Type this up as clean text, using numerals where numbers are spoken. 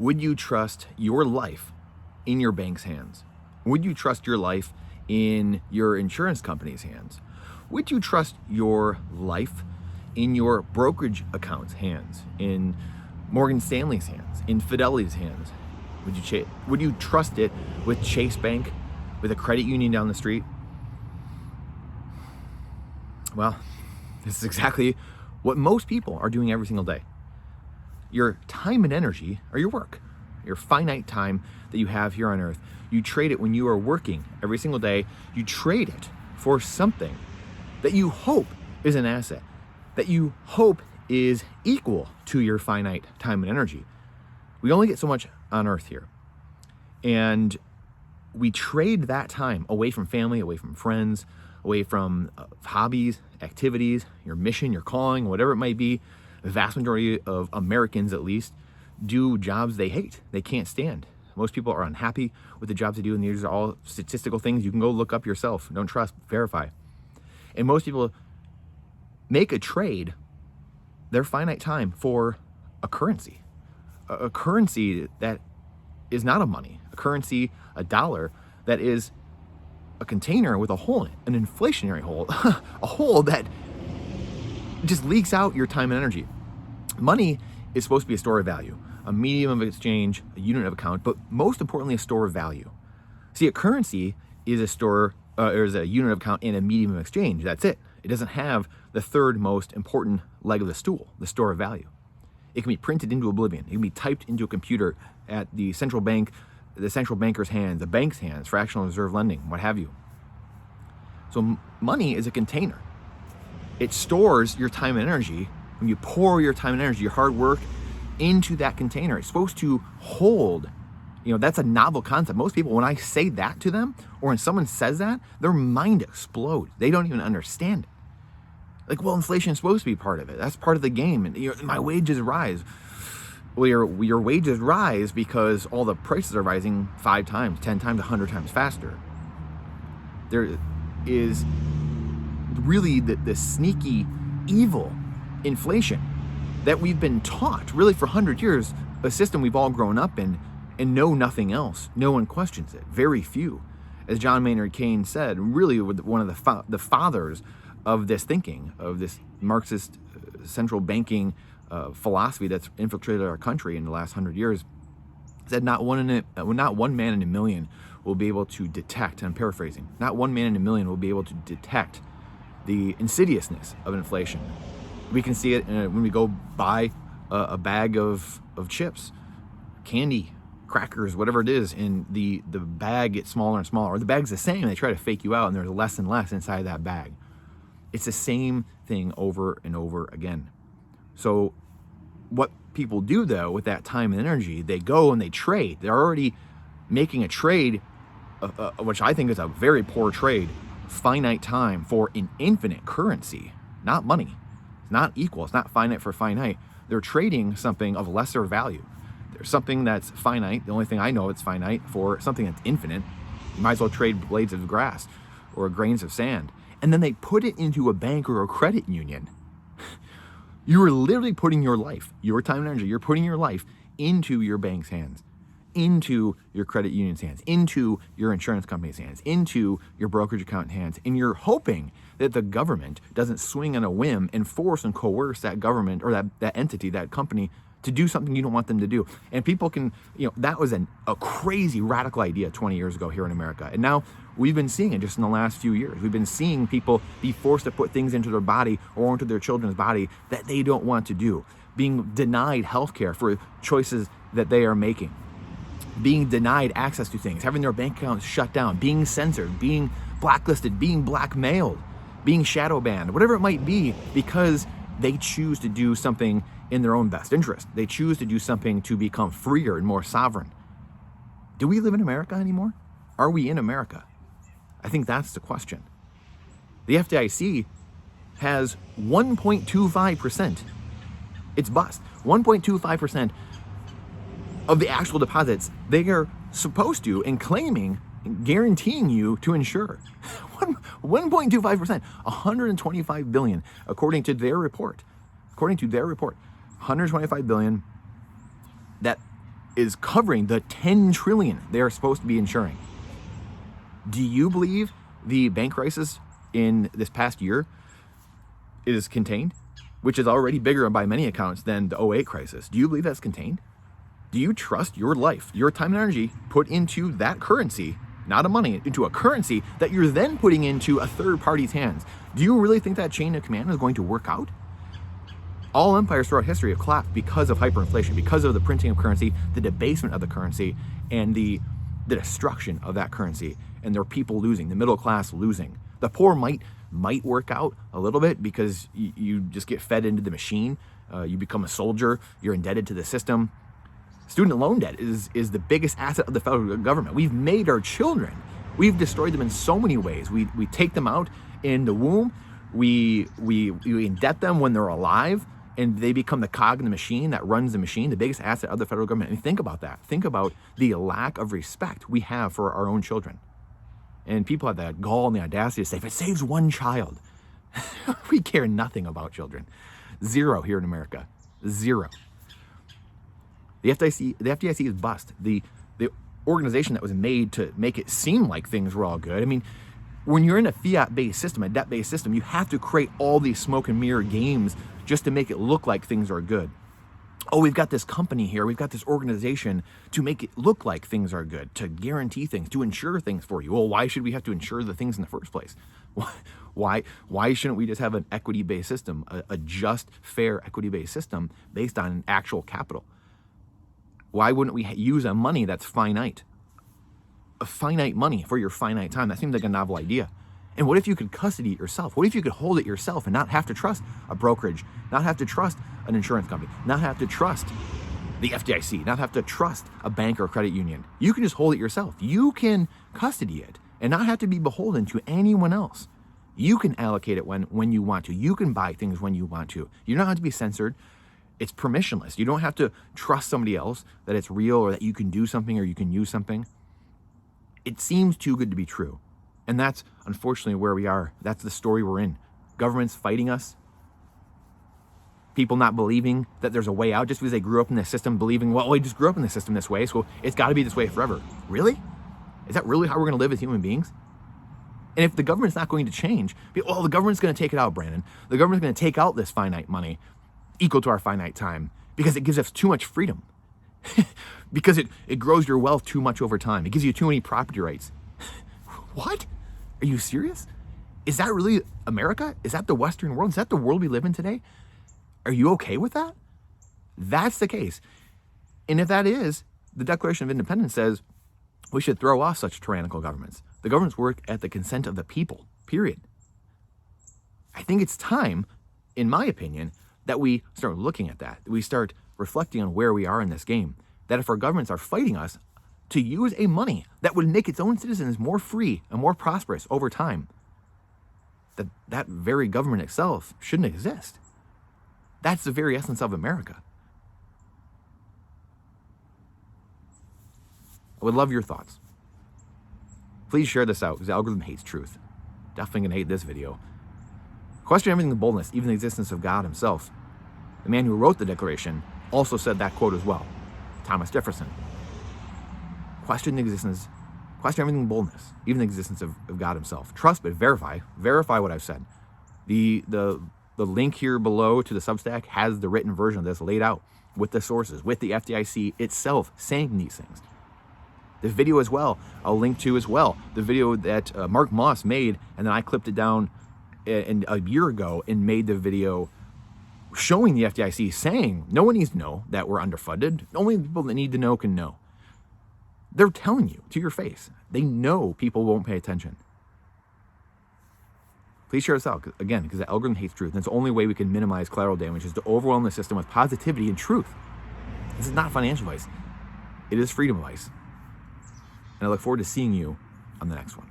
Would you trust your life in your bank's hands? Would you trust your life in your insurance company's hands? Would you trust your life in your brokerage account's hands, in Morgan Stanley's hands, in Fidelity's hands? Would you trust it with Chase Bank, with a credit union down the street? Well, this is exactly what most people are doing every single day. Your time and energy are your work, your finite time that you have here on earth. You trade it when you are working every single day. You trade it for something that you hope is an asset, that you hope is equal to your finite time and energy. We only get so much on earth here. And we trade that time away from family, away from friends, away from hobbies, activities, your mission, your calling, whatever it might be. The vast majority of Americans, at least, do jobs they hate, they can't stand. Most people are unhappy with the jobs they do, and these are all statistical things you can go look up yourself. Don't trust, verify. And most people make a trade, their finite time, for a currency. A currency that is not a money. A currency, a dollar, that is a container with a hole in it, an inflationary hole, a hole that just leaks out your time and energy. Money is supposed to be a store of value, a medium of exchange, a unit of account, but most importantly, a store of value. See, a currency is a store, or is a unit of account and a medium of exchange. That's it. It doesn't have the third most important leg of the stool, the store of value. It can be printed into oblivion. It can be typed into a computer at the central bank, the central banker's hands, the bank's hands, fractional reserve lending, what have you. So money is a container. It stores your time and energy. When you pour your time and energy, your hard work, into that container, it's supposed to hold. That's a novel concept. Most people, when I say that to them, or when someone says that, their mind explodes. They don't even understand it. Like, well, inflation is supposed to be part of it. That's part of the game. And my wages rise. Well, your wages rise because all the prices are rising 5 times, 10 times, 100 times faster. There is really the sneaky, evil inflation that we've been taught, really for 100 years, a system we've all grown up in and know nothing else. No one questions it. Very few. As John Maynard Keynes said, really one of the fathers of this thinking, of this Marxist central banking philosophy that's infiltrated our country in the last 100 years, said not one man in a million will be able to detect, and I'm paraphrasing, not one man in a million will be able to detect the insidiousness of inflation. We can see it when we go buy a bag of chips, candy, crackers, whatever it is, and the bag gets smaller and smaller, or the bag's the same, they try to fake you out, and there's less and less inside that bag. It's the same thing over and over again. So what people do, though, with that time and energy, they go and they trade. They're already making a trade, which I think is a very poor trade, finite time for an infinite currency, not money. It's not equal. It's not finite for finite. They're trading something of lesser value. There's something that's finite. The only thing I know it's finite for something that's infinite. You might as well trade blades of grass or grains of sand. And then they put it into a bank or a credit union. You are literally putting your life, your time and energy, you're putting your life into your bank's hands, into your credit union's hands, into your insurance company's hands, into your brokerage account hands, and you're hoping that the government doesn't swing on a whim and force and coerce that government or that entity, that company, to do something you don't want them to do. And people can, that was a crazy radical idea 20 years ago here in America. And now we've been seeing it just in the last few years. We've been seeing people be forced to put things into their body or into their children's body that they don't want to do, being denied healthcare for choices that they are making, being denied access to things, having their bank accounts shut down, being censored, being blacklisted, being blackmailed, being shadow banned, whatever it might be, because they choose to do something in their own best interest. They choose to do something to become freer and more sovereign. Do we live in America anymore? Are we in America? I think that's the question. The FDIC has 1.25%. It's bust. 1.25% of the actual deposits they are supposed to and claiming, guaranteeing you to insure. 1.25%, 125 billion, according to their report. 125 billion that is covering the 10 trillion they are supposed to be insuring. Do you believe the bank crisis in this past year is contained, which is already bigger by many accounts than the 08 crisis? Do you believe that's contained? Do you trust your life, your time and energy put into that currency, not a money, into a currency that you're then putting into a third party's hands? Do you really think that chain of command is going to work out? All empires throughout history have collapsed because of hyperinflation, because of the printing of currency, the debasement of the currency, and the destruction of that currency. And there are people losing, the middle class losing. The poor might work out a little bit because you just get fed into the machine. You become a soldier. You're indebted to the system. Student loan debt is the biggest asset of the federal government. We've made our children. We've destroyed them in so many ways. We take them out in the womb. We indebt them when they're alive, and they become the cog in the machine that runs the machine, the biggest asset of the federal government. And think about that. Think about the lack of respect we have for our own children. And people have the gall and the audacity to say, if it saves one child, we care nothing about children. Zero here in America. Zero. The FDIC is bust. The organization that was made to make it seem like things were all good. I mean, when you're in a fiat-based system, a debt-based system, you have to create all these smoke and mirror games just to make it look like things are good. Oh, we've got this company here, we've got this organization to make it look like things are good, to guarantee things, to insure things for you. Well, why should we have to insure the things in the first place? Why shouldn't we just have an equity-based system, a just, fair equity-based system based on actual capital? Why wouldn't we use a money that's finite? A finite money for your finite time. That seems like a novel idea. And what if you could custody it yourself? What if you could hold it yourself and not have to trust a brokerage, not have to trust an insurance company, not have to trust the FDIC, not have to trust a bank or a credit union? You can just hold it yourself. You can custody it and not have to be beholden to anyone else. You can allocate it when you want to. You can buy things when you want to. You don't have to be censored. It's permissionless. You don't have to trust somebody else that it's real or that you can do something or you can use something. It seems too good to be true. And that's unfortunately where we are. That's the story we're in. Governments fighting us. People not believing that there's a way out just because they grew up in this system, believing, well, we just grew up in this system this way, so it's got to be this way forever. Really? Is that really how we're going to live as human beings? And if the government's not going to change, well, the government's going to take it out, Brandon. The government's going to take out this finite money equal to our finite time because it gives us too much freedom. Because it grows your wealth too much over time. It gives you too many property rights. What? Are you serious? Is that really America? Is that the Western world? Is that the world we live in today? Are you okay with that? That's the case. And if that is, the Declaration of Independence says we should throw off such tyrannical governments. The governments work at the consent of the people, period. I think it's time, in my opinion, that we start looking at that we start reflecting on where we are in this game. That if our governments are fighting us to use a money that would make its own citizens more free and more prosperous over time, that very government itself shouldn't exist. That's the very essence of America. I would love your thoughts. Please share this out because the algorithm hates truth. Definitely gonna hate this video. Question everything with boldness, even the existence of God himself. The man who wrote the Declaration also said that quote as well, Thomas Jefferson. Question everything with boldness, even the existence of God himself. Trust, but verify what I've said. The link here below to the Substack has the written version of this laid out with the sources, with the FDIC itself saying these things. The video as well, I'll link to as well. The video that Mark Moss made, and then I clipped it down a year ago and made the video showing the FDIC saying, no one needs to know that we're underfunded. Only the people that need to know can know. They're telling you to your face. They know people won't pay attention. Please share this out, again, because the algorithm hates truth. And it's the only way we can minimize collateral damage is to overwhelm the system with positivity and truth. This is not financial advice. It is freedom advice. And I look forward to seeing you on the next one.